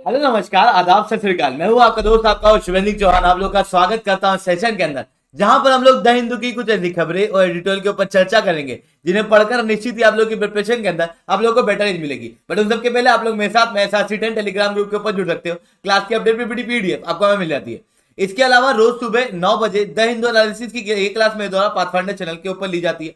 Hello नमस्कार आदाब सत श्री अकाल। मैं हूँ आपका दोस्त आपका शिवेंद्र चौहान। आप लोग का स्वागत करता हूँ सेशन के अंदर, जहां पर हम लोग द हिंदू की कुछ ऐसी खबरें और एडिटोरियल के ऊपर चर्चा करेंगे जिन्हें पढ़कर निश्चित ही आप लोग की प्रिपरेशन के अंदर आप लोग को बेटर एज मिलेगी। बट उन सबके पहले आप लोग मेरे साथ C10 टेलीग्राम ग्रुप के ऊपर जुड़ सकते हो। क्लास की अपडेट पीपीटी पीडीएफ आपको हमें मिल जाती है। इसके अलावा रोज सुबह 9 बजे द हिंदू एनालिसिस की ये क्लास मेरे द्वारा पाथफाइंडर चैनल के ऊपर ली जाती है।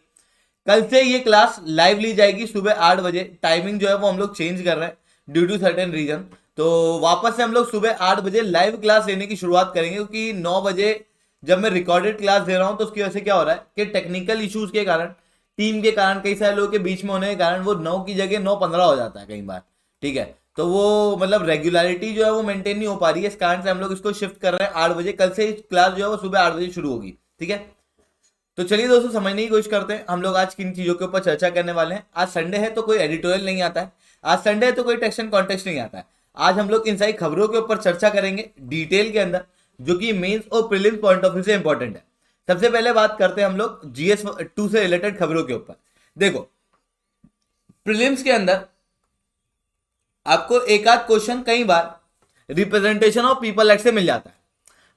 कल से ये क्लास लाइव ली जाएगी सुबह 8 बजे। टाइमिंग जो है वो हम लोग चेंज कर रहे हैं ड्यू टू सर्टेन रीजन। तो वापस से हम लोग सुबह 8 बजे लाइव क्लास लेने की शुरुआत करेंगे, क्योंकि 9 बजे जब मैं रिकॉर्डेड क्लास दे रहा हूं तो उसकी वजह से क्या हो रहा है कि टेक्निकल इश्यूज के कारण, टीम के कारण, कई सारे लोगों के बीच में होने के कारण वो 9 की जगह 9:15 हो जाता है कई बार। ठीक है, तो वो मतलब रेगुलरिटी जो है वो मेंटेन नहीं हो पा रही है। इस कारण से हम लोग इसको शिफ्ट कर रहे हैं 8 बजे। कल से क्लास जो है वो सुबह 8 बजे शुरू होगी। ठीक है, तो चलिए दोस्तों समझने की कोशिश करते हैं हम लोग आज किन चीजों के ऊपर चर्चा करने वाले हैं। आज संडे है तो कोई एडिटोरियल नहीं आता है, आज संडे है तो कोई टेक्स्ट एंड कॉन्टेक्स्ट नहीं आता है। आज हम लोग इन सारी खबरों के ऊपर चर्चा करेंगे डिटेल के अंदर, जो कि मेंस और प्रीलिम्स पॉइंट ऑफ व्यू से इंपॉर्टेंट है। सबसे पहले बात करते हैं हम लोग GS2 से रिलेटेड खबरों के ऊपर। देखो, प्रीलिम्स के अंदर आपको एक आध क्वेश्चन कई बार रिप्रेजेंटेशन ऑफ पीपल एक्ट से मिल जाता है।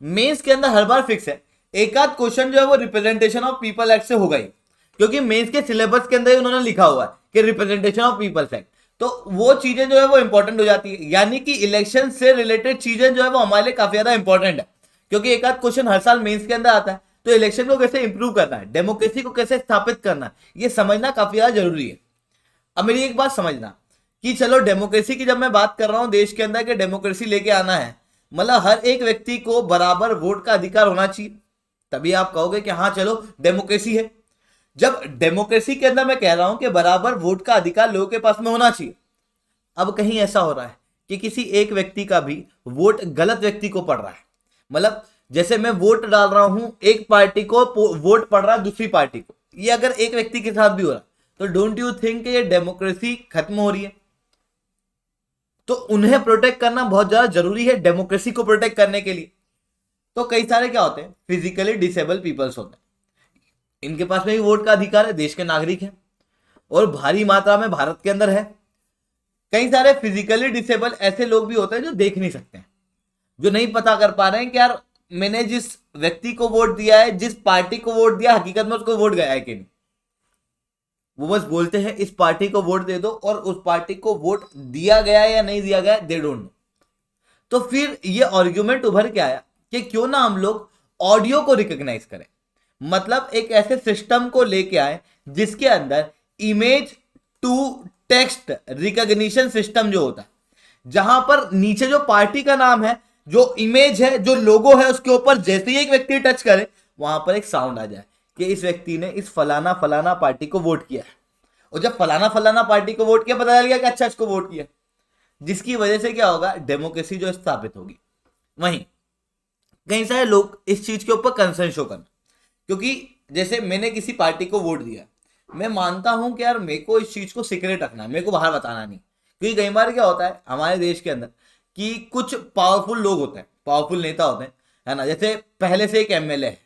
मेंस के अंदर हर बार फिक्स है एक आध क्वेश्चन जो है वो रिप्रेजेंटेशन ऑफ पीपल एक्ट से होगा ही, क्योंकि मेंस के सिलेबस के अंदर ही उन्होंने लिखा हुआ है कि रिप्रेजेंटेशन ऑफ पीपल्स एक्ट। तो वो चीजें जो है वो इंपॉर्टेंट हो जाती है, यानी कि इलेक्शन से रिलेटेड चीजें जो है वो हमारे लिए काफी ज्यादा इंपॉर्टेंट है, क्योंकि एक आध क्वेश्चन हर साल मेंस के अंदर आता है। तो इलेक्शन को कैसे इंप्रूव करना है, डेमोक्रेसी को कैसे स्थापित करना है, ये समझना काफी ज्यादा जरूरी है। अब मेरी एक बात समझना कि चलो डेमोक्रेसी की जब मैं बात कर रहा हूं देश के अंदर कि डेमोक्रेसी लेके आना है, मतलब हर एक व्यक्ति को बराबर वोट का अधिकार होना चाहिए, तभी आप कहोगे कि हाँ चलो डेमोक्रेसी है। जब डेमोक्रेसी के अंदर मैं कह रहा हूं कि बराबर वोट का अधिकार लोगों के पास में होना चाहिए, अब कहीं ऐसा हो रहा है कि किसी एक व्यक्ति का भी वोट गलत व्यक्ति को पड़ रहा है। मतलब जैसे मैं वोट डाल रहा हूं, एक पार्टी को वोट पड़ रहा है दूसरी पार्टी को, ये अगर एक व्यक्ति के साथ भी हो रहा है तो डोंट यू थिंक ये डेमोक्रेसी खत्म हो रही है? तो उन्हें प्रोटेक्ट करना बहुत ज्यादा जरूरी है डेमोक्रेसी को प्रोटेक्ट करने के लिए। तो कई सारे क्या होते हैं, फिजिकली डिसेबल पीपल्स होते हैं, इनके पास में भी वोट का अधिकार है, देश के नागरिक हैं और भारी मात्रा में भारत के अंदर है। कई सारे फिजिकली डिसेबल ऐसे लोग भी होते हैं जो देख नहीं सकते हैं, जो नहीं पता कर पा रहे हैं कि यार मैंने जिस व्यक्ति को वोट दिया है, जिस पार्टी को वोट दिया, हकीकत में उसको वोट गया है कि नहीं। वो बस बोलते हैं इस पार्टी को वोट दे दो, और उस पार्टी को वोट दिया गया है या नहीं दिया गया दे डोंट नो। तो फिर ये आर्ग्यूमेंट उभर के आया कि क्यों ना हम लोग ऑडियो को रिकॉग्नाइज करें, मतलब एक ऐसे सिस्टम को लेके आए जिसके अंदर image to text recognition system जो होता है, जहां पर नीचे जो पार्टी का नाम है, जो इमेज है, जो लोगो है, उसके ऊपर जैसे ही एक व्यक्ति टच करे वहां पर एक साउंड आ जाए कि इस व्यक्ति ने इस फलाना फलाना पार्टी को वोट किया है। और जब फलाना फलाना पार्टी को वोट किया, पता चल गया कि अच्छा इसको वोट किया, जिसकी वजह से क्या होगा, डेमोक्रेसी जो स्थापित होगी। वहीं कई सारे लोग इस चीज के ऊपर कंसर्न शो करना, क्योंकि जैसे मैंने किसी पार्टी को वोट दिया, मैं मानता हूं कि यार मेरे को इस चीज को सीक्रेट रखना है, मेरे को बाहर बताना नहीं। क्योंकि कई बार क्या होता है हमारे देश के अंदर कि कुछ पावरफुल लोग होते हैं, पावरफुल नेता होते हैं, है ना। जैसे पहले से एक MLA है,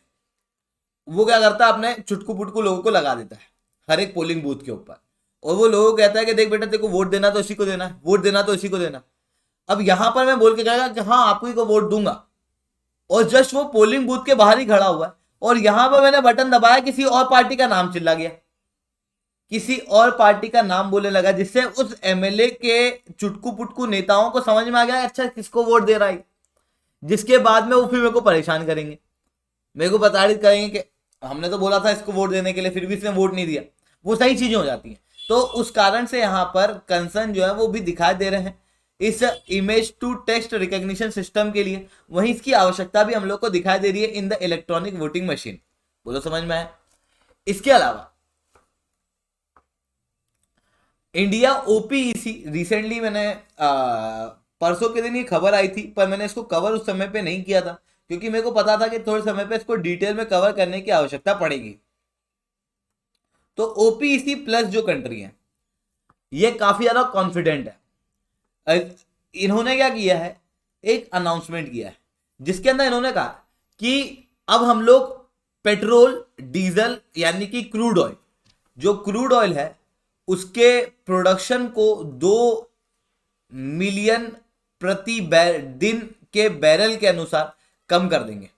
वो क्या करता है, अपने चुटकू पुटकू लोगों को लगा देता है हर एक पोलिंग बूथ के ऊपर, और वो लोगों को कहता है कि देख बेटा तेरे को वोट देना तो इसी को देना, वोट देना तो इसी को देना। अब यहां पर मैं बोल के कहेगा कि हाँ आपको ही को वोट दूंगा, और जस्ट वो पोलिंग बूथ के बाहर ही खड़ा हुआ है, और यहां पर मैंने बटन दबाया, किसी और पार्टी का नाम चिल्ला गया, किसी और पार्टी का नाम बोलने लगा, जिससे उस MLA के चुटकू पुटकू नेताओं को समझ में आ गया अच्छा किसको वोट दे रहा है। जिसके बाद में वो फिर मेरे को परेशान करेंगे, मेरे को प्रताड़ित करेंगे कि हमने तो बोला था इसको वोट देने के लिए, फिर भी इसने वोट नहीं दिया। वो सही चीजें हो जाती हैं। तो उस कारण से यहाँ पर कंसर्न जो है वो भी दिखाई दे रहे हैं इस image to text recognition system के लिए। वहीं इसकी आवश्यकता भी हम लोग को दिखाई दे रही है in the electronic voting machine. बोलो समझ में आया? इसके अलावा इंडिया OPEC रिसेंटली, मैंने परसों के दिन ये खबर आई थी, पर मैंने इसको कवर उस समय पे नहीं किया था, क्योंकि मेरे को पता था कि थोड़े समय पे इसको डिटेल में कवर करने की आवश्यकता पड़ेगी। तो OPEC प्लस जो कंट्री है ये काफी ज्यादा कॉन्फिडेंट है। इन्होंने क्या किया है, एक अनाउंसमेंट किया है जिसके अंदर इन्होंने कहा कि अब हम लोग पेट्रोल, डीजल यानी कि क्रूड ऑयल, जो क्रूड ऑयल है उसके प्रोडक्शन को 2 मिलियन दिन के बैरल के अनुसार कम कर देंगे।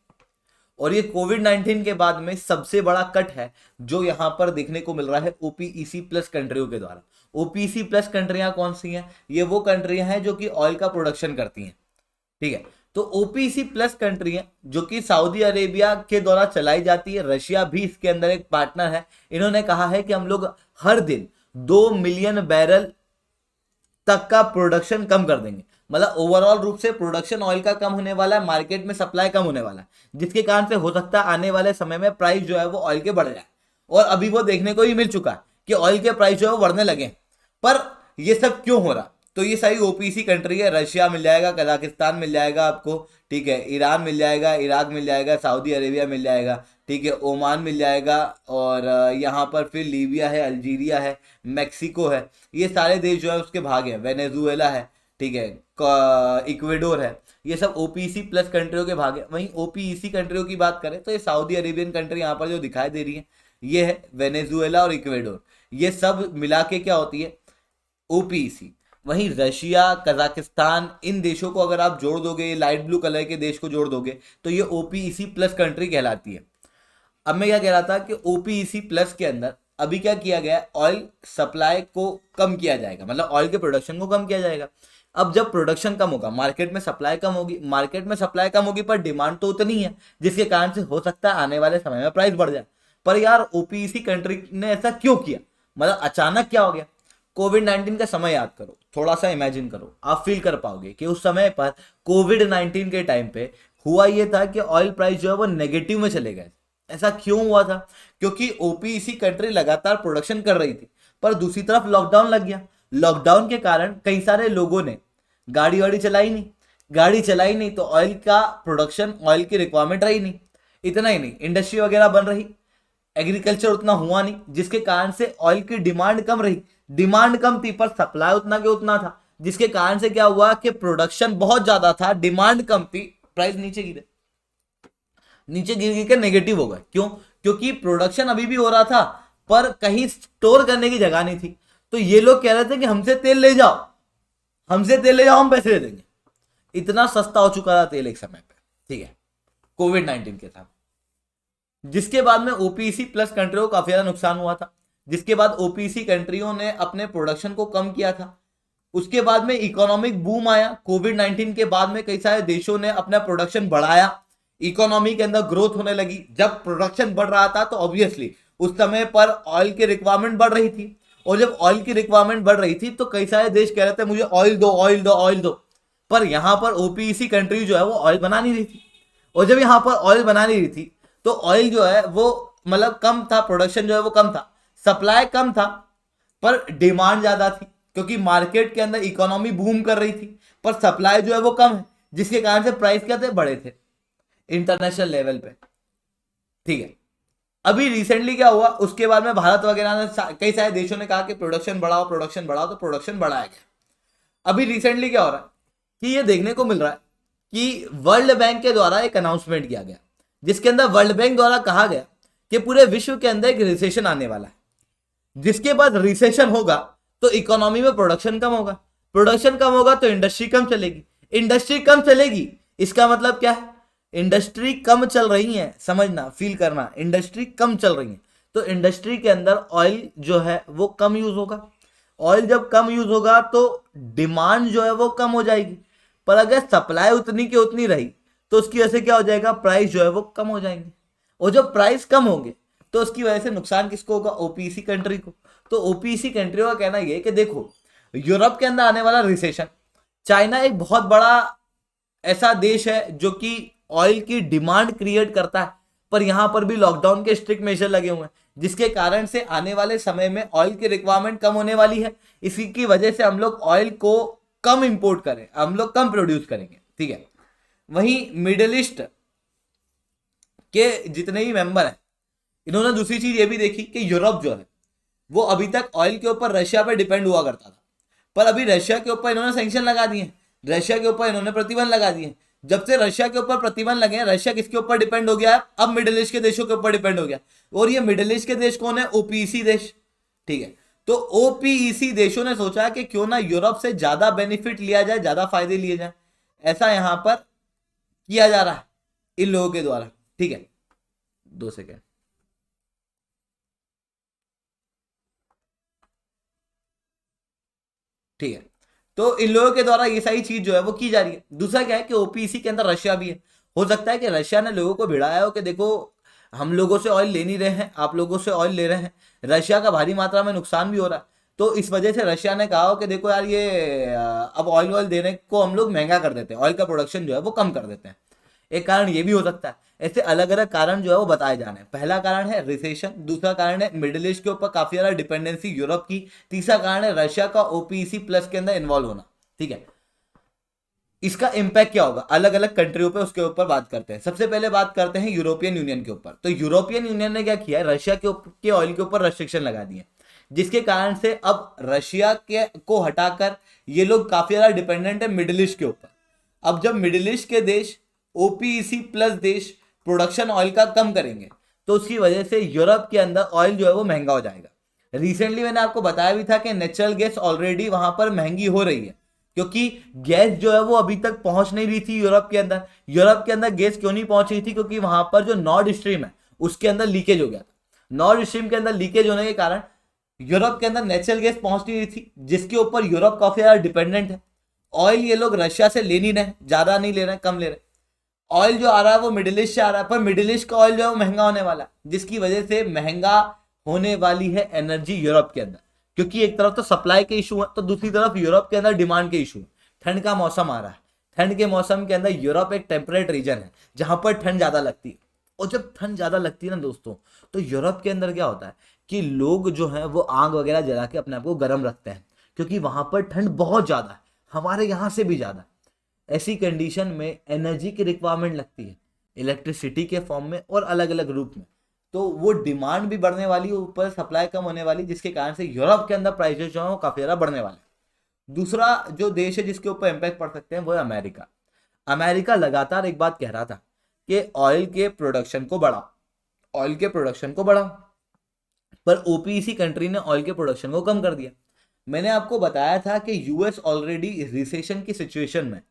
और ये कोविड-19 के बाद में सबसे बड़ा कट है जो यहां पर देखने को मिल रहा है ओपीईसी प्लस कंट्रियों के द्वारा। ओपीईसी प्लस कंट्रियां कौन सी हैं? ये वो कंट्रियां हैं जो कि ऑयल का प्रोडक्शन करती हैं, ठीक है। तो ओपीईसी प्लस कंट्रियां जो कि सऊदी अरेबिया के द्वारा चलाई जाती है, रशिया भी इसके अंदर एक पार्टनर है। इन्होंने कहा है कि हम लोग हर दिन 2 मिलियन बैरल तक का प्रोडक्शन कम कर देंगे। मतलब ओवरऑल रूप से प्रोडक्शन ऑयल का कम होने वाला है, मार्केट में सप्लाई कम होने वाला है, जिसके कारण से हो सकता है आने वाले समय में प्राइस जो है वो ऑयल के बढ़ जाए। और अभी वो देखने को ही मिल चुका है कि ऑयल के प्राइस जो है वो बढ़ने लगे। पर ये सब क्यों हो रहा? तो ये सारी ओपीसी कंट्री है, रशिया मिल जाएगा, कजाकिस्तान मिल जाएगा आपको, ठीक है, ईरान मिल जाएगा, इराक मिल जाएगा, सऊदी अरेबिया मिल जाएगा, ठीक है, ओमान मिल जाएगा, और यहाँ पर फिर लीबिया है, अल्जीरिया है, मेक्सिको है, ये सारे देश जो है उसके भाग हैं, वेनेजुएला है, ठीक है, इक्वेडोर है, ये सब ओपीसी प्लस कंट्रियों के भाग है। वहीं ओपीईसी कंट्रियों की बात करें तो ये सऊदी अरेबियन कंट्री यहाँ पर जो दिखाई दे रही है ये है वेनेजुएला और इक्वेडोर, ये सब मिला के क्या होती है? ओपीईसी। वहीं रशिया, कजाकिस्तान, इन देशों को अगर आप जोड़ दोगे, लाइट ब्लू कलर के देश को जोड़ दोगे तो ये ओपीईसी प्लस कंट्री कहलाती है। अब मैं क्या कह रहा था कि ओपीईसी प्लस के अंदर अभी क्या किया गया? ऑयल सप्लाई को कम किया जाएगा, मतलब ऑयल के प्रोडक्शन को कम किया जाएगा। अब जब प्रोडक्शन कम होगा, मार्केट में सप्लाई कम होगी, मार्केट में सप्लाई कम होगी पर डिमांड तो उतनी है, जिसके कारण से हो सकता है आने वाले समय में प्राइस बढ़ जाए। पर यार ओपीईसी कंट्री ने ऐसा क्यों किया? मतलब अचानक क्या हो गया? कोविड-19 का समय याद करो, थोड़ा सा इमेजिन करो, आप फील कर पाओगे कि उस समय पर कोविड-19 के टाइम पे हुआ ये था कि ऑयल प्राइस जो है वो नेगेटिव में चले गए। ऐसा क्यों हुआ था? क्योंकि ओपीईसी कंट्री लगातार प्रोडक्शन कर रही थी, पर दूसरी तरफ लॉकडाउन लग गया। लॉकडाउन के कारण कई सारे लोगों ने गाड़ी वाड़ी चलाई नहीं, तो ऑयल का प्रोडक्शन, ऑयल की रिक्वायरमेंट रही नहीं। इतना ही नहीं, इंडस्ट्री वगैरह बन रही, एग्रीकल्चर उतना हुआ नहीं, जिसके कारण से ऑयल की डिमांड कम रही। डिमांड कम थी पर सप्लाई उतना के उतना था, जिसके कारण से क्या हुआ कि प्रोडक्शन बहुत ज्यादा था, डिमांड कम थी, प्राइस नीचे गिर के नेगेटिव हो गए। क्यों? क्योंकि प्रोडक्शन अभी भी हो रहा था पर कहीं स्टोर करने की जगह नहीं थी। तो ये लोग कह रहे थे कि हमसे तेल ले जाओ, हम पैसे दे देंगे। इतना सस्ता हो चुका था तेल एक समय पे, ठीक है, कोविड-19 के साथ। जिसके बाद में ओपीईसी प्लस कंट्रियों को काफी ज्यादा नुकसान हुआ था। जिसके बाद ओपीईसी कंट्रियों ने अपने प्रोडक्शन को कम किया था। उसके बाद में इकोनॉमिक बूम आया। कोविड-19 के बाद में कई सारे देशों ने अपना प्रोडक्शन बढ़ाया, इकोनॉमी के अंदर ग्रोथ होने लगी। जब प्रोडक्शन बढ़ रहा था तो ऑब्वियसली उस समय पर ऑयल की रिक्वायरमेंट बढ़ रही थी, और जब ऑयल की रिक्वायरमेंट बढ़ रही थी तो कई सारे देश कह रहे थे मुझे ऑयल दो। पर यहां पर ओपीईसी कंट्री जो है वो ऑयल बना नहीं रही थी, और जब यहां पर ऑयल बना नहीं रही थी तो ऑयल जो है वो मतलब कम था, प्रोडक्शन जो है वो कम था, सप्लाई कम था, पर डिमांड ज्यादा थी, क्योंकि मार्केट के अंदर इकोनॉमी बूम कर रही थी, पर सप्लाई जो है वो कम है, जिसके कारण से प्राइस क्या थे? बढ़े थे इंटरनेशनल लेवल पे, ठीक है। अभी रिसेंटली क्या हुआ? उसके बाद में भारत वगैरह ने, कई सारे देशों ने कहा कि प्रोडक्शन बढ़ाओ, तो प्रोडक्शन बढ़ाया गया। अभी रिसेंटली क्या हो रहा है कि ये देखने को मिल रहा है कि वर्ल्ड बैंक के द्वारा एक अनाउंसमेंट किया गया, जिसके अंदर वर्ल्ड बैंक द्वारा कहा गया कि पूरे विश्व के अंदर एक रिसेशन आने वाला है, जिसके बाद रिसेशन होगा तो इकोनॉमी में प्रोडक्शन कम होगा तो इंडस्ट्री कम चलेगी। इसका मतलब क्या है? इंडस्ट्री कम चल रही है, समझना, फील करना, इंडस्ट्री कम चल रही है तो इंडस्ट्री के अंदर ऑयल जो है वो कम यूज होगा। ऑयल जब कम यूज होगा तो डिमांड जो है वो कम हो जाएगी, पर अगर सप्लाई उतनी की उतनी रही तो उसकी वजह से क्या हो जाएगा? प्राइस जो है वो कम हो जाएंगे, और जब प्राइस कम होंगे तो उसकी वजह से नुकसान किसको होगा? ओपीईसी कंट्री को। तो ओपीईसी कंट्रियों का कहना यह है कि देखो, यूरोप के अंदर आने वाला रिसेशन, चाइना एक बहुत बड़ा ऐसा देश है जो कि ऑयल की डिमांड क्रिएट करता है, पर यहां पर भी लॉकडाउन के स्ट्रिक्ट मेजर लगे हुए हैं, जिसके कारण से आने वाले समय में ऑयल की रिक्वायरमेंट कम होने वाली है। इसी की वजह से हम लोग ऑयल को कम इंपोर्ट करें, हम लोग कम प्रोड्यूस करेंगे, ठीक है। वहीं मिडिल ईस्ट के जितने भी मेंबर हैं, इन्होंने दूसरी चीज ये भी देखी कि यूरोप जो है वो अभी तक ऑयल के ऊपर रशिया पर डिपेंड हुआ करता था, पर अभी रशिया के ऊपर इन्होंने सैंक्शन लगा दिए, रशिया के ऊपर इन्होंने प्रतिबंध लगा दिए। जब से रशिया के ऊपर प्रतिबंध लगे हैं, रशिया किसके ऊपर डिपेंड हो गया है? अब मिडिल ईस्ट के देशों के ऊपर डिपेंड हो गया, और ये मिडिल ईस्ट के देश कौन है? ओपीईसी देश, ठीक है। तो ओपीईसी देशों ने सोचा कि क्यों ना यूरोप से ज्यादा बेनिफिट लिया जाए, ज्यादा फायदे लिए जाए। ऐसा यहां पर किया जा रहा है इन लोगों के द्वारा। ठीक है, 2 सेकेंड। ठीक है, तो इन लोगों के द्वारा ये सारी चीज जो है वो की जा रही है। दूसरा क्या है कि ओपीसी के अंदर रशिया भी है। हो सकता है कि रशिया ने लोगों को भिड़ाया हो कि देखो हम लोगों से ऑयल ले नहीं रहे हैं, आप लोगों से ऑयल ले रहे हैं, रशिया का भारी मात्रा में नुकसान भी हो रहा है। तो इस वजह से रशिया ने कहा हो कि देखो यार ये अब ऑयल ऑयल देने को हम लोग महंगा कर देते हैं, ऑयल का प्रोडक्शन जो है वो कम कर देते हैं। एक कारण ये भी हो सकता है। ऐसे अलग अलग कारण जो है वो बताए जाने हैं। पहला कारण है रिसेशन, दूसरा कारण है मिडिल ईस्ट के ऊपर काफी ज्यादा डिपेंडेंसी यूरोप की, तीसरा कारण है रशिया का ओपीसी प्लस के अंदर इन्वॉल्व होना। ठीक है, इसका इम्पैक्ट क्या होगा अलग अलग कंट्रियों पे, उसके ऊपर बात करते हैं। सबसे पहले बात करते हैं यूरोपियन यूनियन के ऊपर। तो यूरोपियन यूनियन ने क्या किया है, रशिया के ऑयल के ऊपर रेस्ट्रिक्शन लगा दिए, जिसके कारण से अब रशिया के को हटाकर ये लोग काफी ज्यादा डिपेंडेंट है मिडिल ईस्ट के ऊपर। अब जब मिडिल ईस्ट के देश ओपीईसी प्लस देश प्रोडक्शन ऑयल का कम करेंगे, तो उसकी वजह से यूरोप के अंदर ऑयल जो है वो महंगा हो जाएगा। रिसेंटली मैंने आपको बताया भी था कि नेचुरल गैस ऑलरेडी वहां पर महंगी हो रही है, क्योंकि गैस जो है वो अभी तक पहुंच नहीं रही थी यूरोप के अंदर। यूरोप के अंदर गैस क्यों नहीं पहुंच रही थी, क्योंकि वहां पर जो नॉर्ड स्ट्रीम है उसके अंदर लीकेज हो गया था। नॉर्ड स्ट्रीम के अंदर लीकेज होने के कारण यूरोप के अंदर नेचुरल गैस पहुंच नहीं रही थी, जिसके ऊपर यूरोप काफी ज्यादा डिपेंडेंट है। ऑयल ये लोग रशिया से ले नहीं रहे, ज्यादा नहीं ले रहे, कम ले रहे। ऑयल जो आ रहा है वो मिडिल ईस्ट से आ रहा है, पर मिडिल ईस्ट का ऑयल जो है वो महंगा होने वाला है, जिसकी वजह से महंगा होने वाली है एनर्जी यूरोप के अंदर। क्योंकि एक तरफ तो सप्लाई के इशू है, तो दूसरी तरफ यूरोप के अंदर डिमांड के इशू है। ठंड का मौसम आ रहा है, ठंड के मौसम के अंदर यूरोप एक टेम्परेट रीजन है जहां पर ठंड ज्यादा लगती है। और जब ठंड ज्यादा लगती है ना दोस्तों, तो यूरोप के अंदर क्या होता है कि लोग जो है वो आग वगैरह जला के अपने आप को गर्म रखते हैं, क्योंकि वहां पर ठंड बहुत ज्यादा है, हमारे यहाँ से भी ज्यादा। ऐसी कंडीशन में एनर्जी की रिक्वायरमेंट लगती है, इलेक्ट्रिसिटी के फॉर्म में और अलग अलग रूप में। तो वो डिमांड भी बढ़ने वाली है, ऊपर सप्लाई कम होने वाली, जिसके कारण से यूरोप के अंदर प्राइसेस जो है वो काफी ज्यादा बढ़ने वाले हैं। दूसरा जो देश है जिसके ऊपर इम्पैक्ट पड़ सकते हैं वो है अमेरिका। अमेरिका लगातार एक बात कह रहा था कि ऑयल के प्रोडक्शन को बढ़ाओ, ऑयल के प्रोडक्शन को बढ़ाओ, पर ओपीसी कंट्री ने ऑयल के प्रोडक्शन को कम कर दिया। मैंने आपको बताया था कि यूएस ऑलरेडी रिसेशन की सिचुएशन में,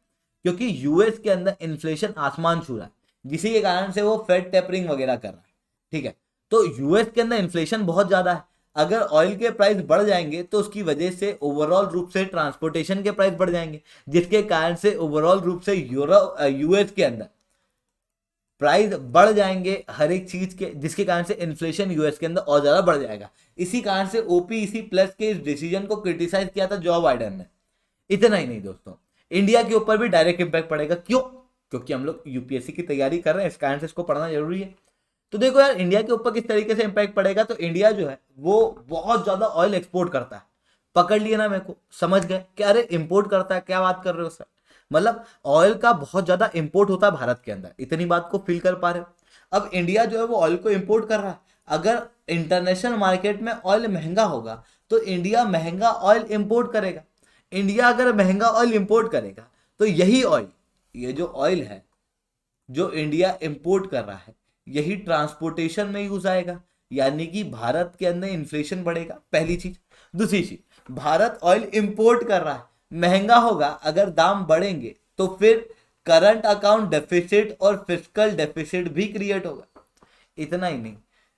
क्योंकि यूएस के अंदर इन्फ्लेशन आसमान छू रहा है, जिसी के कारण से वो फेड टेपरिंग वगैरह कर रहा है। ठीक है, तो यूएस के अंदर इन्फ्लेशन बहुत ज्यादा है। अगर ऑयल के प्राइस बढ़ जाएंगे तो उसकी वजह से ओवरऑल रूप से ट्रांसपोर्टेशन के प्राइस बढ़ जाएंगे, जिसके कारण से ओवरऑल रूप से यूएस के अंदर प्राइस बढ़ जाएंगे हर एक चीज के, जिसके कारण से इन्फ्लेशन यूएस के अंदर और ज्यादा बढ़ जाएगा। इसी कारण से ओपीईसी प्लस के इस डिसीजन को क्रिटिसाइज किया था जो बाइडेन ने। इतना ही नहीं दोस्तों, इंडिया के ऊपर भी डायरेक्ट इंपैक्ट पड़ेगा। क्यों? क्योंकि हम लोग यूपीएससी की तैयारी कर रहे हैं, इस कारण से इसको पढ़ना जरूरी है। तो देखो यार, इंडिया के ऊपर किस तरीके से इंपैक्ट पड़ेगा। तो इंडिया जो है वो बहुत ज्यादा ऑयल एक्सपोर्ट करता है। पकड़ लिए ना मेरे को, समझ गए कि अरे इंपोर्ट करता है, क्या बात कर रहे हो सर। मतलब ऑयल का बहुत ज्यादा इंपोर्ट होता है भारत के अंदर, इतनी बात को फील कर पा रहे हो। अब इंडिया जो है वो ऑयल को इंपोर्ट कर रहा है। अगर इंटरनेशनल मार्केट में ऑयल महंगा होगा तो इंडिया महंगा ऑयल इंपोर्ट करेगा। इंडिया अगर महंगा ऑयल इंपोर्ट करेगा तो यही ऑयल, ये जो ऑयल है जो इंडिया इंपोर्ट कर रहा है, यही ट्रांसपोर्टेशन में यूज आएगा, यानी कि भारत के अंदर इन्फ्लेशन बढ़ेगा, पहली चीज। दूसरी चीज, भारत ऑयल इंपोर्ट कर रहा है, महंगा होगा, अगर दाम बढ़ेंगे तो फिर करंट अकाउंट डेफिसिट और फिस्कल डेफिसिट भी क्रिएट होगा। इतना ही नहीं,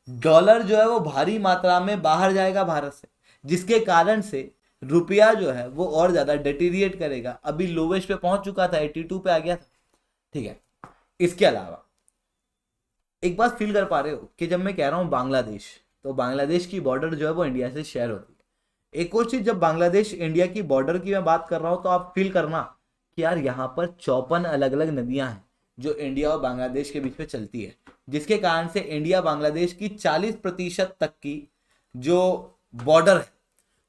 डॉलर जो है वो भारी मात्रा में बाहर जाएगा भारत से, जिसके कारण से रुपया जो है वो और ज्यादा डेटीरिएट करेगा। अभी लोवेस्ट पे पहुंच चुका था, 82 पे आ गया था। ठीक है, इसके अलावा एक बात फील कर पा रहे हो कि जब मैं कह रहा हूं बांग्लादेश, तो बांग्लादेश की बॉर्डर जो है वो इंडिया से शेयर होती है। एक और चीज, जब बांग्लादेश इंडिया की बॉर्डर की मैं बात कर रहा हूं तो आप फील करना कि यार यहाँ पर 54 अलग अलग नदियां हैं जो इंडिया और बांग्लादेश के बीच में चलती है, जिसके कारण से इंडिया बांग्लादेश की 40% तक की जो बॉर्डर है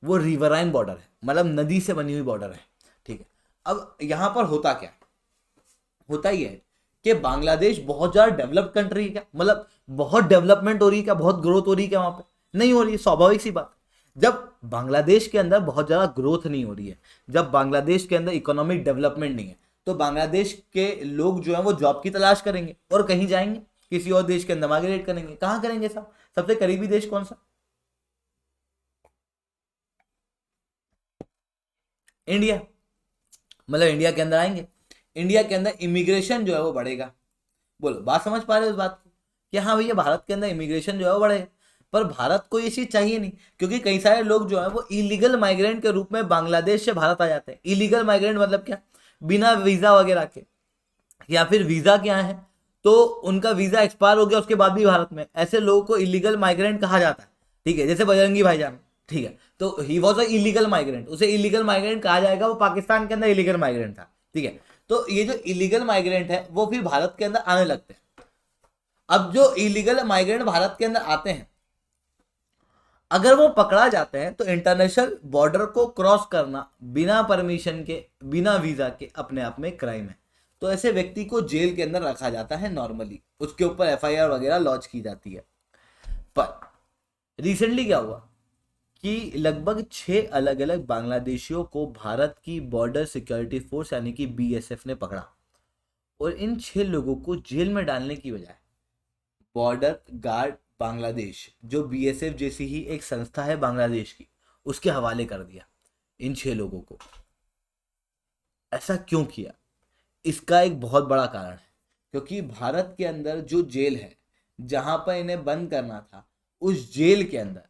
वो रिवराइन बॉर्डर है, मतलब नदी से बनी हुई बॉर्डर है। ठीक है, अब यहाँ पर होता क्या है, होता ही है कि बांग्लादेश बहुत ज्यादा डेवलप्ड कंट्री है क्या, मतलब बहुत डेवलपमेंट हो रही है क्या, बहुत ग्रोथ हो रही है क्या वहां पे? नहीं हो रही है, स्वाभाविक सी बात। जब बांग्लादेश के अंदर बहुत ज्यादा ग्रोथ नहीं हो रही है, जब बांग्लादेश के अंदर इकोनॉमिक डेवलपमेंट नहीं है, तो बांग्लादेश के लोग जो है वो जॉब की तलाश करेंगे और कहीं जाएंगे, किसी और देश के अंदर माइग्रेट करेंगे। कहाँ करेंगे साहब? सबसे करीबी देश कौन सा? इंडिया, मतलब इंडिया के अंदर आएंगे, इंडिया के अंदर इमिग्रेशन जो है वो बढ़ेगा। बोलो बात समझ पा रहे हो इस बात को कि हाँ भैया भारत के अंदर इमिग्रेशन जो है वो बढ़ेगा। पर भारत को ये चीज चाहिए नहीं, क्योंकि कई सारे लोग जो है वो इलीगल माइग्रेंट के रूप में बांग्लादेश से भारत आ जाते हैं। इलीगल माइग्रेंट मतलब क्या, बिना वीजा वगैरह के, या फिर वीजा क्या है तो उनका वीजा एक्सपायर हो गया उसके बाद भी भारत में, ऐसे लोगों को इलीगल माइग्रेंट कहा जाता है। ठीक है, जैसे बजरंगी भाईजान, ठीक है, तो he was a illegal migrant, उसे इलीगल माइग्रेंट कहा जाएगा, वो पाकिस्तान के अंदर इलीगल माइग्रेंट था। ठीक है, तो ये जो इलीगल माइग्रेंट है वो फिर भारत के अंदर आने लगते हैं। अब जो इलीगल माइग्रेंट भारत के अंदर आते हैं, अगर वो पकड़ा जाते हैं तो इंटरनेशनल बॉर्डर को क्रॉस करना बिना परमिशन के, बिना वीजा के, अपने आप में क्राइम है। तो ऐसे व्यक्ति को जेल के अंदर रखा जाता है नॉर्मली, उसके ऊपर एफआईआर वगैरह लॉन्च की जाती है। पर रिसेंटली क्या हुआ कि लगभग 6 अलग अलग बांग्लादेशियों को भारत की बॉर्डर सिक्योरिटी फोर्स यानी कि बीएसएफ ने पकड़ा, और इन 6 लोगों को जेल में डालने की बजाय बॉर्डर गार्ड बांग्लादेश, जो बीएसएफ जैसी ही एक संस्था है बांग्लादेश की, उसके हवाले कर दिया इन 6 लोगों को। ऐसा क्यों किया, इसका एक बहुत बड़ा कारण है, क्योंकि भारत के अंदर जो जेल है जहां पर इन्हें बंद करना था, उस जेल के अंदर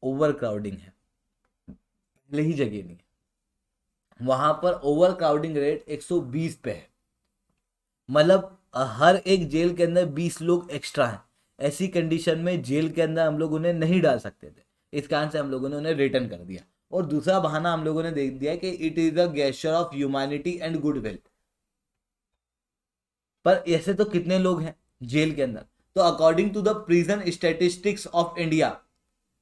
ओवर क्राउडिंग है, पहले ही जगह नहीं है। वहां पर ओवर क्राउडिंग रेट 120 पे है, मतलब हर एक जेल के अंदर 20 लोग एक्स्ट्रा हैं। ऐसी कंडीशन में जेल के अंदर हम लोग उन्हें नहीं डाल सकते थे, इस कारण से हम लोगों ने उन्हें रिटर्न कर दिया। और दूसरा बहाना हम लोगों ने दे दिया कि it is a gesture of humanity and goodwill. पर ऐसे तो कितने लोग हैं जेल के अंदर, तो according to the prison statistics of India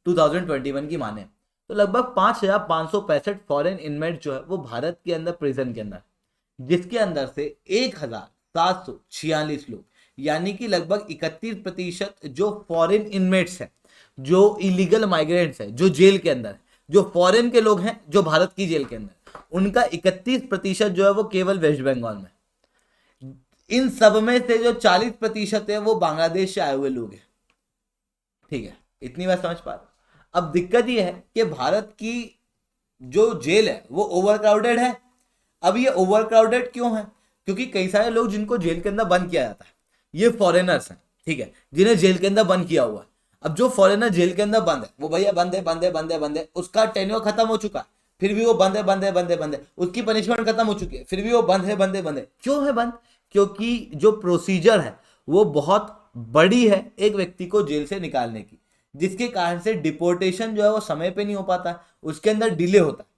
2021 की माने तो लगभग 5,565 फॉरेन इनमेट जो है वो भारत के अंदर प्रिजन के अंदर, जिसके अंदर से 1,746 लोग, यानी कि लगभग 31% जो फॉरेन इनमेट्स हैं, जो इलीगल माइग्रेंट्स हैं, जो जेल के अंदर, जो फॉरेन के लोग हैं जो भारत की जेल के अंदर, उनका 31% जो है वो केवल वेस्ट बंगाल में। इन सब में से जो 40% है वो बांग्लादेश से आए हुए लोग हैं। ठीक है, इतनी बात समझ पा रहे हो। अब दिक्कत ये है कि भारत की जो जेल है वो ओवर क्राउडेड है। अब ये ओवर क्राउडेड क्यों है, क्योंकि कई सारे लोग जिनको जेल के अंदर बंद किया जाता है ये फॉरेनर्स हैं, ठीक है, जिन्हें जेल के अंदर बंद किया हुआ है। अब जो फॉरेनर जेल के अंदर बंद है वो भैया बंद है, बंद है, बंद है, बंद है, उसका टेन्योर खत्म हो चुका है, फिर भी वो बंद है, बंद है, बंद है, बंद है, उसकी पनिशमेंट खत्म हो चुकी है, फिर भी वो बंद है, बंद है, बंद है। क्यों है बंद, क्योंकि जो प्रोसीजर है वो बहुत बड़ी है एक व्यक्ति को जेल से निकालने की, जिसके कारण से डिपोर्टेशन जो है वो समय पे नहीं हो पाता, उसके अंदर डिले होता है।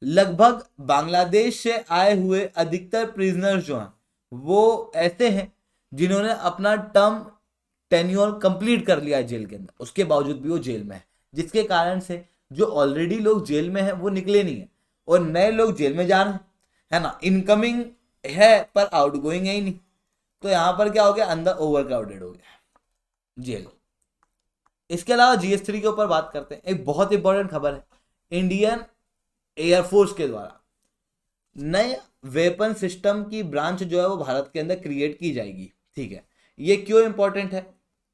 लगभग बांग्लादेश से आए हुए अधिकतर प्रिजनर्स जो हैं वो ऐसे हैं जिन्होंने अपना टर्म टेन्योर कंप्लीट कर लिया है जेल के अंदर, उसके बावजूद भी वो जेल में है, जिसके कारण से जो ऑलरेडी लोग जेल में हैं वो निकले नहीं है, और नए लोग जेल में जा रहे हैं, है ना, इनकमिंग है पर आउटगोइंग है ही नहीं। तो यहाँ पर क्या हो गया, अंदर ओवर क्राउडेड हो गया जेल। इसके अलावा GS3 के ऊपर बात करते हैं। एक बहुत इंपॉर्टेंट खबर है, इंडियन एयरफोर्स के द्वारा नए वेपन सिस्टम की ब्रांच जो है वो भारत के अंदर क्रिएट की जाएगी। ठीक है, ये क्यों इंपॉर्टेंट है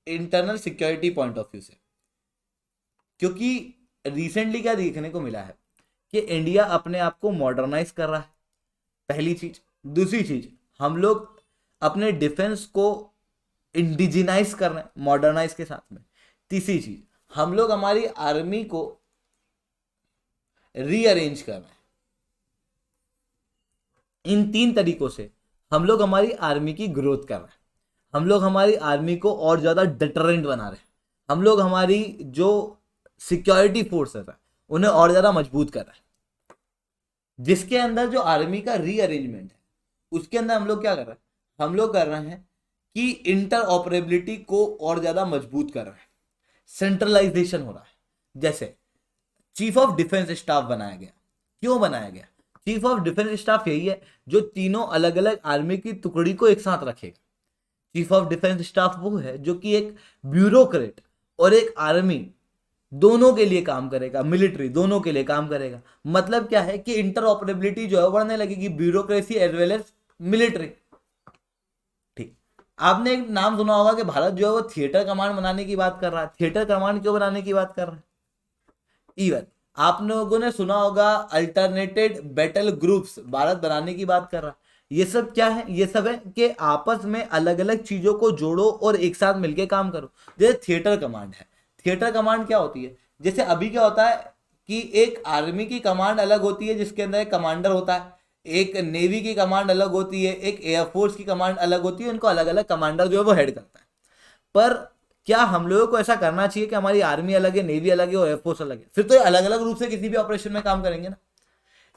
internal security point of view से, क्योंकि रिसेंटली क्या देखने को मिला है कि इंडिया अपने आप को मॉडर्नाइज कर रहा है, पहली चीज। दूसरी चीज, हम लोग अपने डिफेंस को इंडिजिनाइज कर रहे हैं मॉडर्नाइज के साथ में। तीसरी चीज, हम लोग हमारी आर्मी को रीअरेंज कर रहे हैं। इन 3 तरीकों से हम लोग हमारी आर्मी की ग्रोथ कर रहे हैं, हम लोग हमारी आर्मी को और ज्यादा डिटरेंट बना रहे हैं, हम लोग हमारी जो सिक्योरिटी फोर्सेस है उन्हें और ज्यादा मजबूत कर रहे हैं। जिसके अंदर जो आर्मी का रीअरेंजमेंट है उसके अंदर हम लोग क्या कर रहे हैं, हम लोग कर रहे हैं कि इंटर ऑपरेबिलिटी को और ज्यादा मजबूत कर रहे हैं, सेंट्रलाइजेशन हो रहा है। जैसे चीफ ऑफ डिफेंस स्टाफ बनाया गया। क्यों बनाया गया, चीफ ऑफ डिफेंस स्टाफ यही है जो तीनों अलग अलग आर्मी की टुकड़ी को एक साथ रखेगा। चीफ ऑफ डिफेंस स्टाफ वो है जो कि एक ब्यूरोक्रेट और एक आर्मी दोनों के लिए काम करेगा, मिलिट्री दोनों के लिए काम करेगा। मतलब क्या है कि इंटर ऑपरेबिलिटी जो है बढ़ने लगेगी, bureaucracy as well as military. ठीक, आपने एक नाम सुना होगा कि भारत जो है वो थिएटर कमांड बनाने की बात कर रहा है। थिएटर कमांड क्यों बनाने की बात कर रहा है, इवन आप लोगों ने सुना होगा अल्टरनेटेड बैटल ग्रुप्स भारत बनाने की बात कर रहा है। ये सब क्या है? ये सब है कि आपस में अलग अलग चीजों को जोड़ो और एक साथ मिलके काम करो। जैसे थिएटर कमांड है। थिएटर कमांड क्या होती है? जैसे अभी क्या होता है कि एक आर्मी की कमांड अलग होती है जिसके अंदर एक कमांडर होता है, एक नेवी की कमांड अलग होती है, एक एयरफोर्स की कमांड अलग होती है, उनको अलग अलग कमांडर जो है वो हेड करता है। पर क्या हम लोगों को ऐसा करना चाहिए कि हमारी आर्मी अलग है, नेवी अलग है और एयरफोर्स अलग है? फिर तो ये अलग अलग रूप से किसी भी ऑपरेशन में काम करेंगे ना।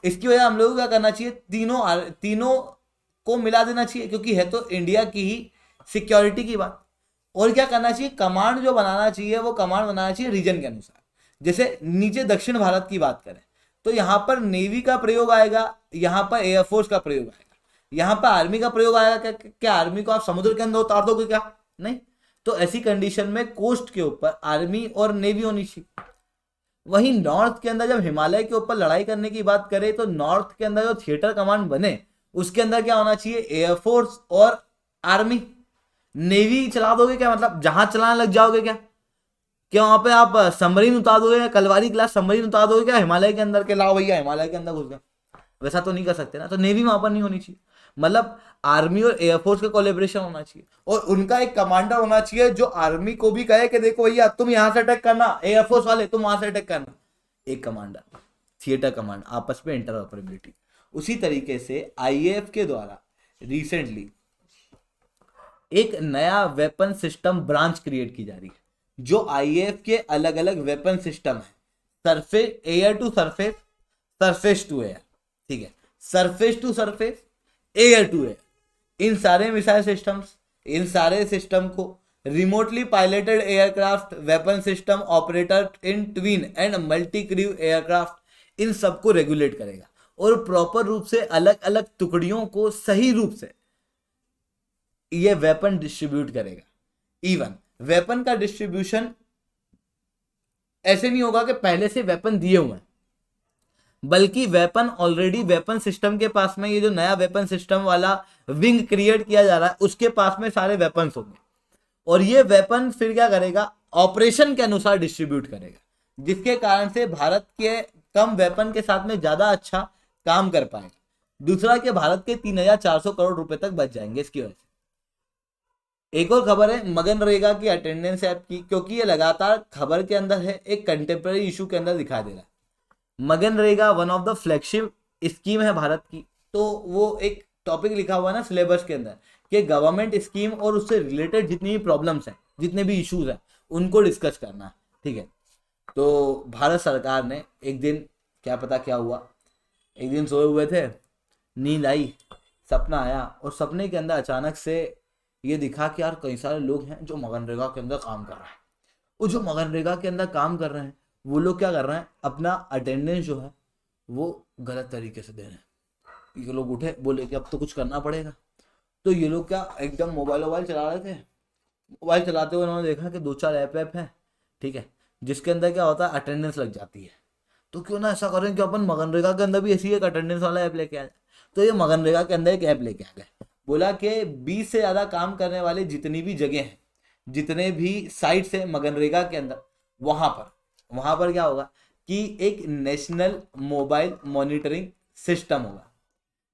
इसकी वजह हम लोगों को क्या करना चाहिए, तीनों को मिला देना चाहिए, क्योंकि है तो इंडिया की ही सिक्योरिटी की बात। और क्या करना चाहिए, कमांड जो बनाना चाहिए वो कमांड बनाना चाहिए रीजन के अनुसार। जैसे नीचे दक्षिण भारत की बात करें तो यहाँ पर नेवी का प्रयोग आएगा, यहाँ पर एयरफोर्स का प्रयोग आएगा, यहाँ पर आर्मी का प्रयोग आएगा। क्या आर्मी को आप समुद्र के अंदर उतार दोगे क्या? नहीं। तो ऐसी कंडीशन में कोस्ट के ऊपर आर्मी और नेवी होनी चाहिए। वहीं नॉर्थ के अंदर जब हिमालय के ऊपर लड़ाई करने की बात करें तो नॉर्थ के अंदर जो थिएटर कमांड बने उसके अंदर क्या होना चाहिए, एयरफोर्स और आर्मी। नेवी चला दोगे क्या? मतलब जहाज चलाने लग जाओगे क्या? क्या वहां पे आप सबमरीन उतार दोगे या कलवारी क्लास सबमरीन उतार दोगे क्या हिमालय के अंदर के? लाओ भैया हिमालय के अंदर घुस गए, वैसा तो नहीं कर सकते ना। तो नेवी वहां पर नहीं होनी चाहिए। मतलब आर्मी और एयरफोर्स का कोलेब्रेशन होना चाहिए और उनका एक कमांडर होना चाहिए जो आर्मी को भी कहे कि देखो भैया तुम यहां से अटैक करना, एयरफोर्स वाले तुम वहां से अटैक करना। एक कमांडर, थिएटर कमांड, आपस में इंटरऑपरेबिलिटी। उसी तरीके से आईएएफ के द्वारा रिसेंटली एक नया वेपन सिस्टम ब्रांच क्रिएट की जा रही है। जो आईएएफ के अलग अलग वेपन सिस्टम है, surface, air to surface, surface to air, ठीक है, surface to surface, air to air, इन सारे मिसाइल सिस्टम्स, इन सारे सिस्टम को remotely piloted aircraft, weapon system operator in twin and multi crew aircraft, इन सबको रेगुलेट करेगा और प्रॉपर रूप से अलग अलग टुकड़ियों को सही रूप से ये वेपन डिस्ट्रीब्यूट करेगा। इवन वेपन का डिस्ट्रीब्यूशन ऐसे नहीं होगा कि पहले से वेपन दिए हुए हैं, बल्कि वेपन ऑलरेडी वेपन सिस्टम के पास में, ये जो नया वेपन सिस्टम वाला विंग क्रिएट किया जा रहा है उसके पास में सारे वेपन्स होंगे और ये वेपन फिर क्या करेगा, ऑपरेशन के अनुसार डिस्ट्रीब्यूट करेगा, जिसके कारण से भारत के कम वेपन के साथ में ज्यादा अच्छा काम कर पाएगा। दूसरा कि भारत के 3,400 करोड़ रुपए तक बच जाएंगे इसकी वजह से। एक और खबर है मगनरेगा की अटेंडेंस ऐप की, क्योंकि ये लगातार खबर के अंदर है, एक कंटेम्प्रेरी इशू के अंदर दिखाई दे रहा है। MGNREGA one of the flagship scheme है भारत की, तो वो एक टॉपिक लिखा हुआ है ना सिलेबस के अंदर कि गवर्नमेंट स्कीम और उससे रिलेटेड जितनी भी प्रॉब्लम्स हैं, जितने भी इश्यूज हैं, उनको डिस्कस करना है, ठीक है। तो भारत सरकार ने एक दिन, क्या पता क्या हुआ, एक दिन सोए हुए थे, नींद आई, सपना आया और सपने के अंदर अचानक से ये दिखा कि यार कई सारे लोग हैं जो मगनरेगा के अंदर काम कर रहे हैं। वो जो मगनरेगा के अंदर काम कर रहे हैं वो लोग क्या कर रहे हैं, अपना अटेंडेंस जो है वो गलत तरीके से दे रहे हैं। ये लोग उठे, बोले कि अब तो कुछ करना पड़ेगा। तो ये लोग क्या एकदम मोबाइल चला रहे थे। मोबाइल चलाते हुए उन्होंने देखा कि 2-4 ऐप हैं, ठीक है, जिसके अंदर क्या होता है, अटेंडेंस लग जाती है। तो क्यों ना ऐसा करें कि अपन मगनरेगा के अंदर भी ऐसी एक अटेंडेंस वाला ऐप लेके आ जाए। तो ये मगनरेगा के अंदर एक ऐप लेके आ गए। बोला कि 20 से ज़्यादा काम करने वाले जितनी भी जगह हैं, जितने भी साइट्स हैं मगनरेगा के अंदर, वहाँ पर क्या होगा कि एक नेशनल मोबाइल मॉनिटरिंग सिस्टम होगा,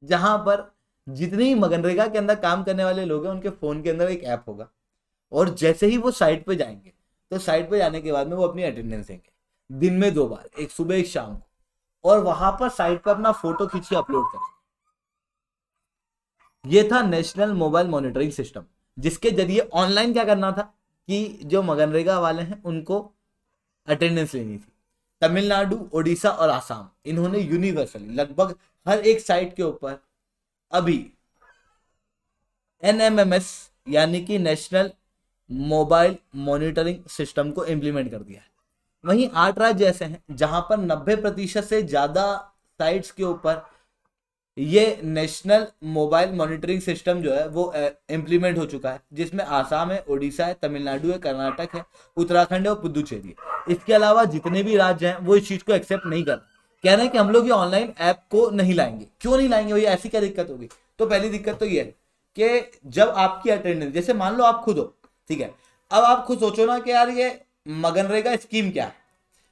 जहाँ पर जितने ही मगनरेगा के अंदर काम करने वाले लोग हैं उनके फ़ोन के अंदर एक ऐप होगा और जैसे ही वो साइट पे जाएंगे तो साइट पे जाने के बाद में वो अपनी अटेंडेंस देंगे दिन में 2 बार, एक सुबह एक शाम को, और वहां पर साइट पर अपना फोटो खींच के अपलोड करेंगे। ये था नेशनल मोबाइल मॉनिटरिंग सिस्टम, जिसके जरिए ऑनलाइन क्या करना था कि जो मगनरेगा वाले हैं उनको अटेंडेंस लेनी थी। तमिलनाडु, ओडिशा और आसाम, इन्होंने यूनिवर्सली लगभग हर एक साइट के ऊपर अभी NMMS यानी कि नेशनल मोबाइल मॉनिटरिंग सिस्टम को इम्प्लीमेंट कर दिया है। वहीं 8 राज्य ऐसे हैं जहां पर 90% से ज्यादा साइट्स के ऊपर ये नेशनल मोबाइल मॉनिटरिंग सिस्टम जो है वो इम्प्लीमेंट हो चुका है, जिसमें आसाम है, ओडिशा है, तमिलनाडु है, कर्नाटक है, उत्तराखंड है और पुदुचेरी है। इसके अलावा जितने भी राज्य हैं वो इस चीज को एक्सेप्ट नहीं कर, कह रहे हैं कि हम लोग ये ऑनलाइन ऐप को नहीं लाएंगे। क्यों नहीं लाएंगे भैया, ऐसी क्या दिक्कत होगी? तो पहली दिक्कत तो ये है कि जब आपकी अटेंडेंस, जैसे मान लो आप खुद हो, ठीक है, अब आप खुद सोचो ना कि यार ये मगनरेगा स्कीम क्या है,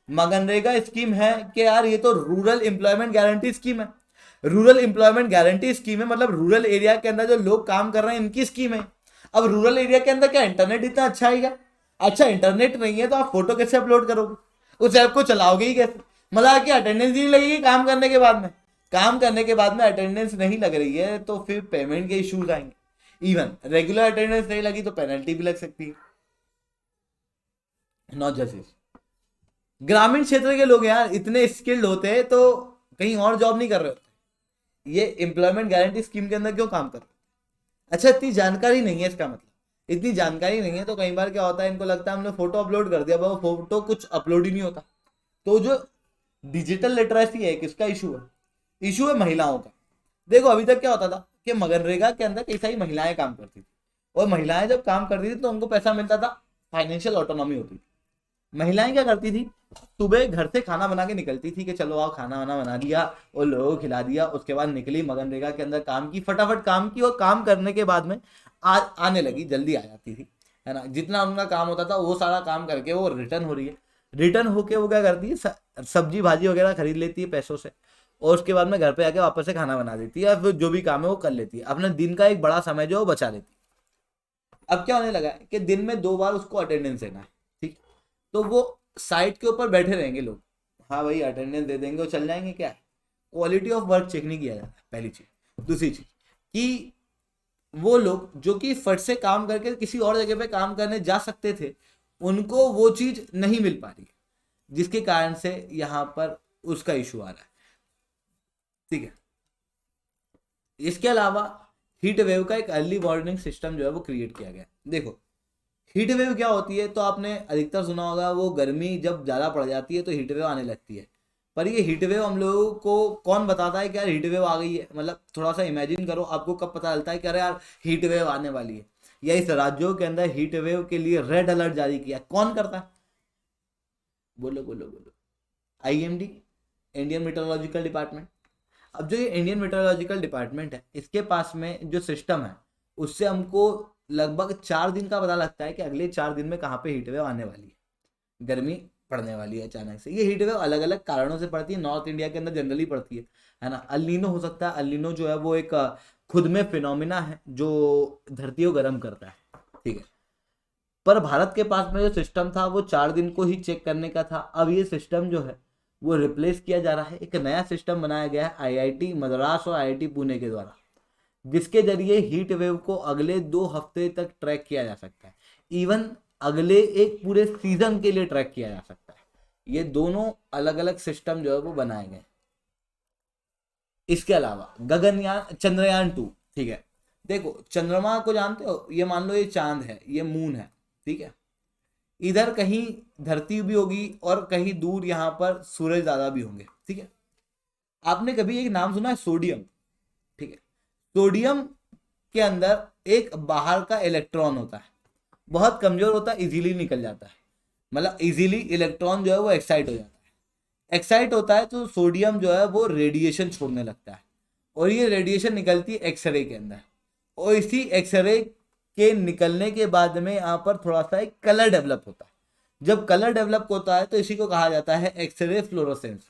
मनरेगा स्कीम है कि यार ये तो रूरल एम्प्लॉयमेंट गारंटी स्कीम है। रूरल एम्प्लॉयमेंट गारंटी स्कीम है मतलब रूरल एरिया के अंदर जो लोग काम कर रहे हैं इनकी स्कीम है। अब रूरल एरिया के अंदर क्या इंटरनेट इतना अच्छा है क्या? अच्छा इंटरनेट नहीं है तो आप फोटो कैसे अपलोड करोगे? उस ऐप को चलाओगे ही कैसे? मतलब कि अटेंडेंस नहीं लगेगी काम करने के बाद में। काम करने के बाद में अटेंडेंस नहीं लग रही है तो फिर पेमेंट के इश्यूज आएंगे। इवन रेगुलर अटेंडेंस नहीं लगी तो पेनल्टी भी लग सकती है। नॉट जस्ट ग्रामीण क्षेत्र के लोग यार इतने स्किल्ड होते हैं तो कहीं और जॉब नहीं कर रहे होते, ये एम्प्लॉयमेंट गारंटी स्कीम के अंदर क्यों काम कर रहे हैं? अच्छा इतनी जानकारी नहीं है, इसका मतलब इतनी जानकारी नहीं है तो कई बार क्या होता है इनको लगता है हमने फोटो अपलोड कर दिया, वो फोटो कुछ अपलोड ही नहीं होता। तो जो डिजिटल लिटरेसी है किसका इशू है? इशू है महिलाओं का। देखो अभी तक क्या होता था कि मनरेगा के अंदर कई सारी महिलाएं काम करती थी और महिलाएं जब काम करती थी तो उनको पैसा मिलता था, फाइनेंशियल ऑटोनॉमी होती थी। महिलाएं क्या करती थी, सुबह घर से खाना बना के निकलती थी कि चलो आओ खाना वाना बना दिया और लोगों को खिला दिया, उसके बाद निकली मनरेगा के अंदर काम की, फटाफट काम की और काम करने के बाद में आने लगी, जल्दी आ जाती थी, है ना। जितना उनका काम होता था वो सारा काम करके वो रिटर्न हो रही है। रिटर्न होके वो क्या करती है, सब्जी भाजी वगैरह खरीद लेती है पैसों से और उसके बाद में घर पे आके वापस से खाना बना देती है या फिर जो भी काम है वो कर लेती है, अपने दिन का एक बड़ा समय जो है वो बचा लेती है। अब क्या होने लगा है कि दिन में 2 बार उसको अटेंडेंस देना है, ठीक। तो वो साइट के ऊपर बैठे रहेंगे लोग, हाँ भाई अटेंडेंस दे देंगे और चल जाएंगे। क्या है, क्वालिटी ऑफ वर्क चेक नहीं किया जाता, पहली चीज। दूसरी चीज कि वो लोग जो कि फट से काम करके किसी और जगह पे काम करने जा सकते थे उनको वो चीज नहीं मिल पा रही है, जिसके कारण से यहाँ पर उसका इशू आ रहा है, ठीक है। इसके अलावा हीट वेव का एक अर्ली वार्निंग सिस्टम जो है वो क्रिएट किया गया है। देखो हीट वेव क्या होती है तो आपने अधिकतर सुना होगा, वो गर्मी जब ज़्यादा पड़ जाती है तो हीट वेव आने लगती है। पर ये हीट वेव हम लोगों को कौन बताता है कि यार हीट वेव आ गई है? मतलब थोड़ा सा इमेजिन करो, आपको कब पता चलता है कि अरे यार हीट वेव आने वाली है, या इस राज्यों के अंदर हीट वेव के लिए रेड अलर्ट जारी किया, कौन करता है? बोलो बोलो बोलो। IMD, Indian meteorological department. अब जो ये इंडियन मेट्रोलॉजिकल डिपार्टमेंट है इसके पास में जो सिस्टम है उससे हमको लगभग 4 दिन का पता लगता है कि अगले 4 दिन में कहाँ पे हीट वेव आने वाली है, गर्मी पड़ने वाली है अचानक से। ये हीट वेव अलग अलग कारणों से पड़ती है, नॉर्थ इंडिया के अंदर जनरली पड़ती है ना। अल नीनो हो सकता है, अल नीनो जो है वो एक खुद में फिनोमिना है जो धरती को गर्म करता है, ठीक है। पर भारत के पास में जो सिस्टम था वो 4 दिन को ही चेक करने का था। अब ये सिस्टम जो है वो रिप्लेस किया जा रहा है, एक नया सिस्टम बनाया गया है IIT मद्रास और IIT पुणे के द्वारा, जिसके जरिए हीट वेव को अगले 2 हफ्ते तक ट्रैक किया जा सकता है। इवन अगले एक पूरे सीजन के लिए ट्रैक किया जा सकता है। ये दोनों अलग अलग सिस्टम जो है वो बनाए गए। इसके अलावा गगनयान चंद्रयान 2, ठीक है। देखो चंद्रमा को जानते हो, ये मान लो ये चांद है, ये मून है, ठीक है। इधर कहीं धरती भी होगी और कहीं दूर यहाँ पर सूरज दादा भी होंगे, ठीक है। आपने कभी एक नाम सुना है सोडियम, ठीक है। सोडियम के अंदर एक बाहर का इलेक्ट्रॉन होता है, बहुत कमजोर होता है, इजीली निकल जाता है, मतलब इजीली इलेक्ट्रॉन जो है वो एक्साइट हो जाता है। एक्साइट होता है तो सोडियम जो है वो रेडिएशन छोड़ने लगता है और ये रेडिएशन निकलती है एक्सरे के अंदर, और इसी एक्सरे के निकलने के बाद में यहाँ पर थोड़ा सा एक कलर डेवलप होता है। जब कलर डेवलप होता है तो इसी को कहा जाता है एक्सरे फ्लोरोसेंस।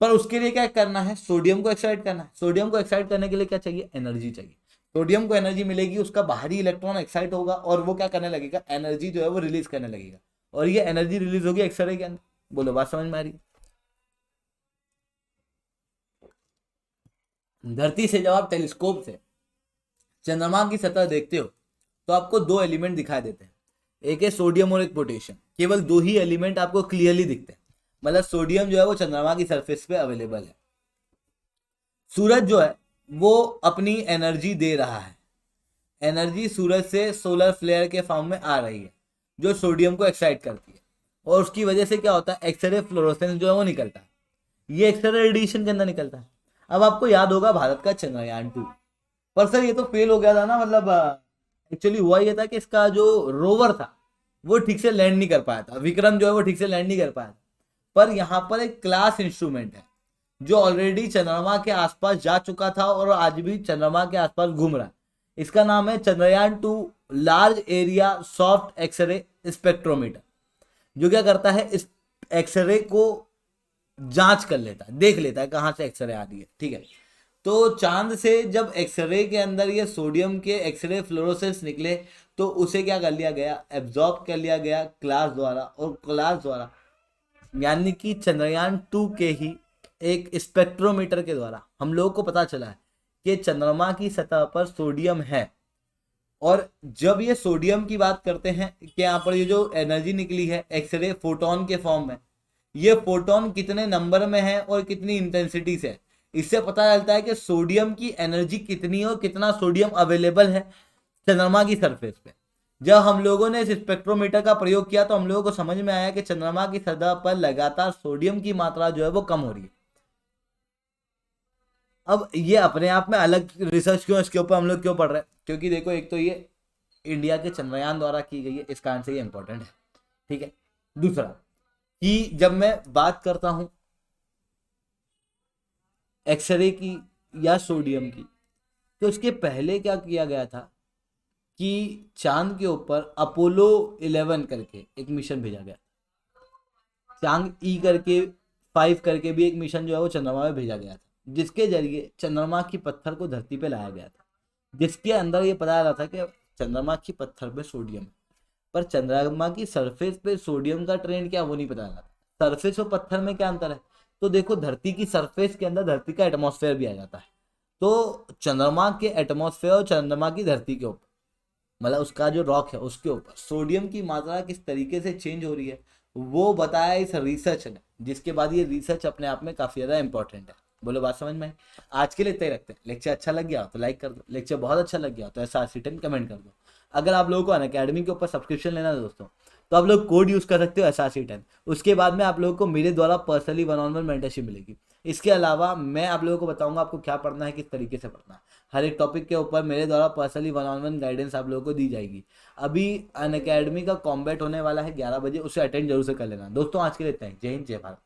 पर उसके लिए क्या करना है, सोडियम को एक्साइट करना है। सोडियम को एक्साइट करने के लिए क्या चाहिए, एनर्जी चाहिए। सोडियम को एनर्जी मिलेगी, उसका बाहरी इलेक्ट्रॉन एक्साइट होगा और वो क्या करने लगेगा, एनर्जी जो है वो रिलीज करने लगेगा, और ये एनर्जी रिलीज होगी एक्सरे के अंदर। बोलो बात समझ में आ रही है? धरती से जब आप टेलीस्कोप से चंद्रमा की सतह देखते हो तो आपको 2 एलिमेंट दिखाई देते हैं, एक है सोडियम और एक पोटेशियम। केवल 2 ही एलिमेंट आपको क्लियरली दिखते हैं, मतलब सोडियम जो है वो चंद्रमा की सरफेस पे अवेलेबल है। सूरज जो है वो अपनी एनर्जी दे रहा है, एनर्जी सूरज से सोलर फ्लेयर के फॉर्म में आ रही है जो सोडियम को एक्साइट करती है, और उसकी वजह से क्या होता है, एक्सरे फ्लोरोसेंस जो है वो निकलता है, ये एक्सरे रेडिएशन के अंदर निकलता है। अब आपको याद होगा भारत का चंद्रयान 2, पर सर ये तो फेल हो गया था ना, मतलब एक्चुअली हुआ ये था कि इसका जो रोवर था वो ठीक से लैंड नहीं कर पाया था, विक्रम जो है वो ठीक से लैंड नहीं कर पाया था। पर यहाँ पर एक क्लास इंस्ट्रूमेंट है जो ऑलरेडी चंद्रमा के आसपास जा चुका था और आज भी चंद्रमा के आसपास घूम रहा है। इसका नाम है Chandrayaan 2 large area soft X-ray spectrometer, जो क्या करता है, एक्सरे को जांच कर लेता है, देख लेता है कहाँ से एक्सरे आ रही है, ठीक है। तो चांद से जब एक्सरे के अंदर ये सोडियम के एक्सरे फ्लोरोसेंस निकले तो उसे क्या कर लिया गया, एब्जॉर्ब कर लिया गया क्लास द्वारा, और क्लास द्वारा यानी कि चंद्रयान 2 के ही एक स्पेक्ट्रोमीटर के द्वारा हम लोगों को पता चला है कि चंद्रमा की सतह पर सोडियम है। और जब ये सोडियम की बात करते हैं कि यहाँ पर ये जो एनर्जी निकली है एक्सरे फोटोन के फॉर्म में, ये फोटोन कितने नंबर में है और कितनी इंटेंसिटी से है, इससे पता चलता है कि सोडियम की एनर्जी कितनी है और कितना सोडियम अवेलेबल है चंद्रमा की सरफेस पे। जब हम लोगों ने इस स्पेक्ट्रोमीटर का प्रयोग किया तो हम लोगों को समझ में आया कि चंद्रमा की सतह पर लगातार सोडियम की मात्रा जो है वो कम हो रही है। अब ये अपने आप में अलग रिसर्च क्यों, इसके ऊपर हम लोग क्यों पढ़ रहे हैं, क्योंकि देखो एक तो ये इंडिया के चंद्रयान द्वारा की गई है, इस कारण से ये इंपॉर्टेंट है, ठीक है। दूसरा कि जब मैं बात करता हूं एक्सरे की या सोडियम की, तो इसके पहले क्या किया गया था कि चांद के ऊपर अपोलो 11 करके एक मिशन भेजा गया, चांद ई करके 5 करके भी एक मिशन जो है वो चंद्रमा में भेजा गया था, जिसके जरिए चंद्रमा की पत्थर को धरती पे लाया गया था, जिसके अंदर ये पता चला था कि चंद्रमा की पत्थर पे सोडियम है। पर चंद्रमा की सरफेस पे सोडियम का ट्रेंड क्या वो नहीं पता चला, सरफेस और पत्थर में क्या अंतर है। तो देखो धरती की सरफेस के अंदर धरती का एटमॉस्फेयर भी आ जाता है, तो चंद्रमा के एटमॉस्फेयर और चंद्रमा की धरती के ऊपर, मतलब उसका जो रॉक है उसके ऊपर सोडियम की मात्रा किस तरीके से चेंज हो रही है वो बताया इस रिसर्च ने, जिसके बाद ये रिसर्च अपने आप में काफी ज्यादा इंपॉर्टेंट है। बोलो बात समझ में आई। आज के लिए इतना ही रखते हैं। लेक्चर अच्छा लग गया तो लाइक कर दो, लेक्चर बहुत अच्छा लग गया तो SRC10 कमेंट कर दो। अगर आप लोगों को अनअकैडमी के ऊपर सब्सक्रिप्शन लेना है दोस्तों, तो आप लोग कोड यूज कर सकते हो SRC10। उसके बाद में आप लोगों को मेरे द्वारा पर्सनली 1-on-1 मेंटरशिप मिलेगी। इसके अलावा मैं आप लोगों को बताऊंगा आपको क्या पढ़ना है, किस तरीके से पढ़ना है। हर एक टॉपिक के ऊपर मेरे द्वारा पर्सनली 1-on-1 गाइडेंस आप लोगों को दी जाएगी। अभी अनअकैडमी का कॉम्बैट होने वाला है 11 बजे, उसे अटेंड जरूर से कर लेना दोस्तों। आज के लिए इतना ही। जय हिंद, जय भारत।